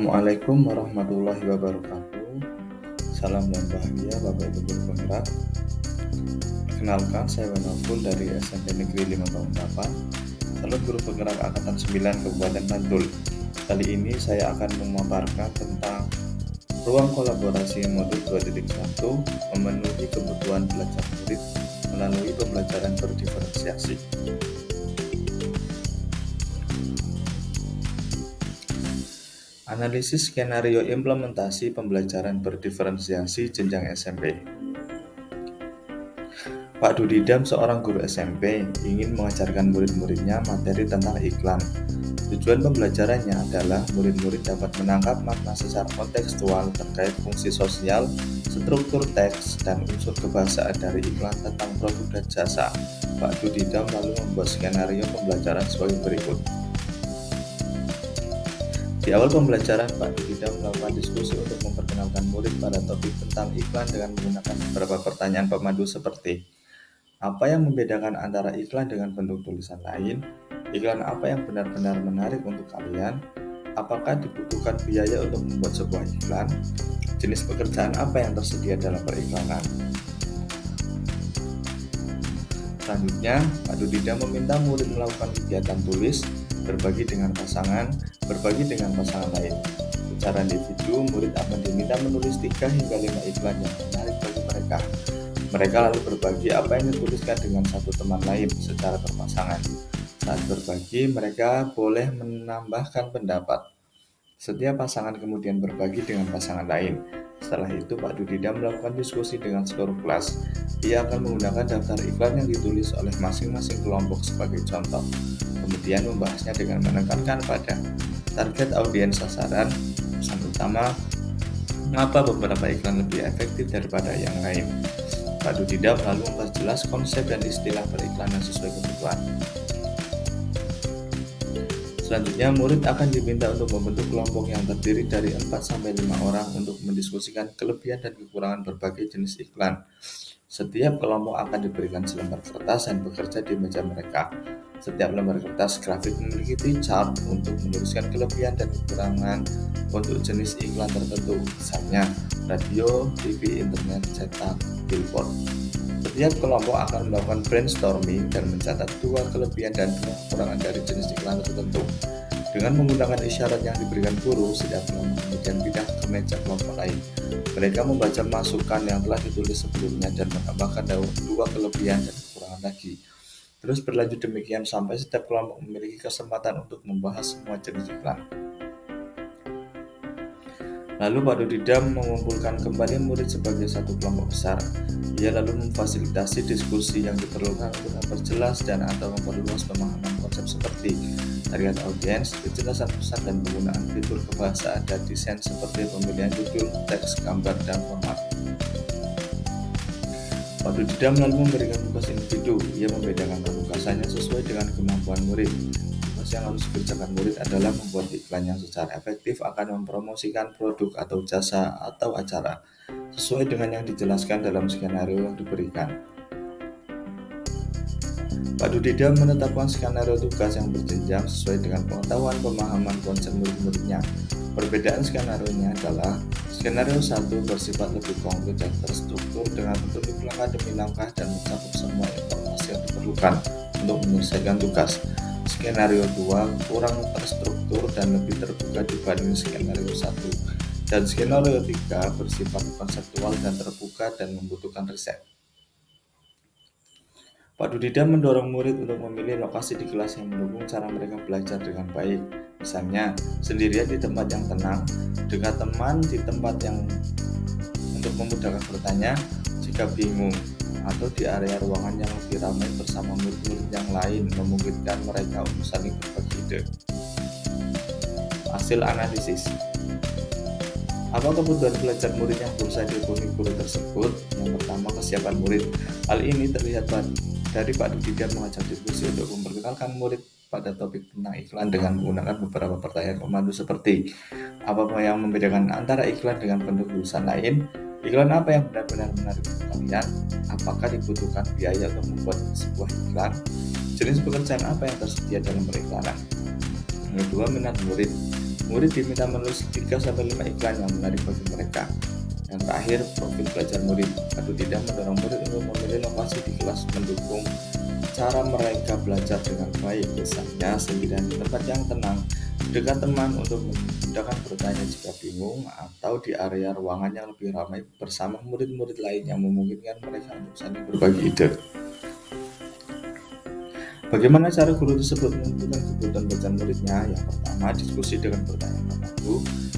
Assalamualaikum warahmatullahi wabarakatuh. Salam dan bahagia Bapak Ibu guru penggerak. Kenalkan, saya Wanaful dari SMP Negeri 5 Balikpapan, calon guru penggerak Angkatan 9 Kabupaten Bantul. Kali ini saya akan memaparkan tentang ruang kolaborasi modul 2.1 memenuhi kebutuhan belajar murid melalui pembelajaran berdiferensiasi. Analisis skenario implementasi pembelajaran berdiferensiasi jenjang SMP. Pak Dudidam, seorang guru SMP, ingin mengajarkan murid-muridnya materi tentang iklan. Tujuan pembelajarannya adalah murid-murid dapat menangkap makna secara kontekstual terkait fungsi sosial, struktur teks, dan unsur kebahasaan dari iklan tentang produk dan jasa. Pak Dudidam lalu membuat skenario pembelajaran sebagai berikut. Di awal pembelajaran, Pak Dudidam melakukan diskusi untuk memperkenalkan murid pada topik tentang iklan dengan menggunakan beberapa pertanyaan pemandu seperti: apa yang membedakan antara iklan dengan bentuk tulisan lain? Iklan apa yang benar-benar menarik untuk kalian? Apakah dibutuhkan biaya untuk membuat sebuah iklan? Jenis pekerjaan apa yang tersedia dalam periklanan? Selanjutnya, Pak Dudidam meminta murid melakukan kegiatan tulis, berbagi dengan pasangan lain. Secara individu, murid akan diminta menulis 3 hingga 5 iklan yang menarik bagi mereka. Mereka lalu berbagi apa yang dituliskan dengan satu teman lain secara berpasangan. Saat berbagi, mereka boleh menambahkan pendapat. Setiap pasangan kemudian berbagi dengan pasangan lain. Setelah itu, Pak Dudidam melakukan diskusi dengan seluruh kelas. Ia akan menggunakan daftar iklan yang ditulis oleh masing-masing kelompok sebagai contoh. Kemudian membahasnya dengan menekankan pada target audiens sasaran, pesan utama, mengapa beberapa iklan lebih efektif daripada yang lain. Pak Dudidam lalu memperjelas konsep dan istilah periklanan sesuai kebutuhan. Selanjutnya, murid akan diminta untuk membentuk kelompok yang terdiri dari 4-5 orang untuk mendiskusikan kelebihan dan kekurangan berbagai jenis iklan. Setiap kelompok akan diberikan selembar kertas dan bekerja di meja mereka. Setiap lembar kertas grafik memiliki chart untuk menuliskan kelebihan dan kekurangan untuk jenis iklan tertentu, misalnya radio, TV, internet, cetak, billboard. Setiap kelompok akan melakukan brainstorming dan mencatat 2 kelebihan dan 2 kekurangan dari jenis iklan tertentu. Dengan menggunakan isyarat yang diberikan guru, setiap kelompok kemudian pindah ke meja kelompok lain. Mereka membaca masukan yang telah ditulis sebelumnya dan menambahkan 2 kelebihan dan kekurangan lagi. Terus berlanjut demikian sampai setiap kelompok memiliki kesempatan untuk membahas semua jenis iklan. Lalu Pak Dudidam mengumpulkan kembali murid sebagai satu kelompok besar. Ia lalu memfasilitasi diskusi yang diperlukan untuk memperjelas dan atau memperluas pemahaman konsep seperti target audiens, kejelasan pesan dan penggunaan fitur kebahasaan dan desain seperti pemilihan judul, teks, gambar, dan format. Pak Dudidam lalu memberikan tugas individu. Ia membedakan penugasannya sesuai dengan kemampuan murid. Tugas yang harus dikerjakan murid adalah membuat iklan yang secara efektif akan mempromosikan produk atau jasa atau acara, sesuai dengan yang dijelaskan dalam skenario yang diberikan. Pak Dudidam menetapkan skenario tugas yang berjenjang sesuai dengan pengetahuan pemahaman konsep murid-muridnya. Perbedaan skenario-nya adalah skenario 1 bersifat lebih konkret dan terstruktur dengan petunjuk langkah demi langkah dan mencakup semua informasi yang diperlukan untuk menyelesaikan tugas. Skenario 2 kurang terstruktur dan lebih terbuka dibanding skenario 1. Dan skenario 3 bersifat konseptual dan terbuka dan membutuhkan riset. Pak Dudidam mendorong murid untuk memilih lokasi di kelas yang mendukung cara mereka belajar dengan baik. Misalnya, sendirian di tempat yang tenang, dekat teman di tempat yang untuk memudahkan bertanya jika bingung, atau di area ruangan yang lebih ramai bersama murid-murid yang lain memungkinkan mereka untuk saling berbagi ide. Hasil analisis. Apa kebutuhan belajar murid yang berusaha dipenuhi guru tersebut? Yang pertama, kesiapan murid. Hal ini terlihat dari Pak Dudidam mengajak diskusi untuk memperkenalkan murid pada topik tentang iklan dengan menggunakan beberapa pertanyaan pemandu seperti: apa yang membedakan antara iklan dengan bentuk tulisan lain? Iklan apa yang benar-benar menarik untuk kalian? Apakah dibutuhkan biaya untuk membuat sebuah iklan? Jenis pekerjaan apa yang tersedia dalam periklanan? Yang kedua, minat murid. Murid diminta menulis 3-5 iklan yang menarik bagi mereka. Yang terakhir, profil belajar murid. Padu Tidak mendorong murid untuk memilih lokasi di kelas mendukung cara mereka belajar dengan baik, misalnya sendirian di tempat yang tenang, dekat teman untuk memudahkan bertanya jika bingung, atau di area ruangan yang lebih ramai bersama murid-murid lain yang memungkinkan mereka untuk saling berbagi ide. Bagaimana cara guru tersebut menentukan kebutuhan bacaan muridnya? Yang pertama, diskusi dengan pertanyaan terpadu,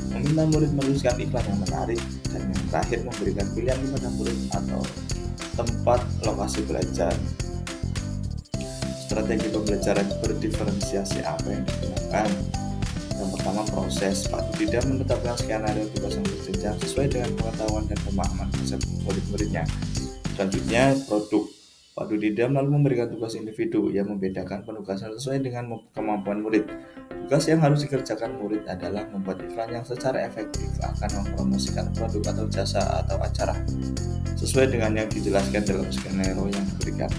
meminta murid menuliskan iklan yang menarik, dan yang terakhir memberikan pilihan kepada murid atau tempat lokasi belajar. Strategi pembelajaran berdiferensiasi apa yang digunakan? Yang pertama, proses. Pak Tidak menetapkan skenario tugas yang berjenjang sesuai dengan pengetahuan dan pemahaman konsep murid-muridnya. Selanjutnya, produk. Pak Tidak lalu memberikan tugas individu yang membedakan penugasan sesuai dengan kemampuan murid. Tugas yang harus dikerjakan murid adalah membuat iklan yang secara efektif akan mempromosikan produk atau jasa atau acara sesuai dengan yang dijelaskan dalam skenario yang diberikan.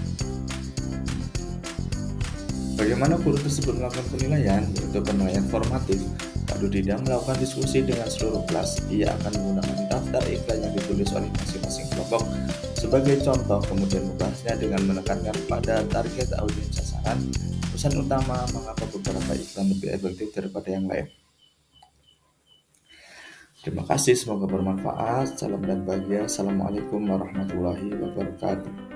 Bagaimana guru tersebut melakukan penilaian? Yaitu penilaian formatif. Pak Tidak melakukan diskusi dengan seluruh kelas. Ia akan menggunakan daftar iklan yang ditulis oleh masing-masing kelompok sebagai contoh, kemudian membahasnya dengan menekankan pada target audiens sasaran, pesan utama, mengapa beberapa iklan lebih efektif daripada yang lain. Terima kasih, semoga bermanfaat. Salam dan bahagia. Assalamualaikum warahmatullahi wabarakatuh.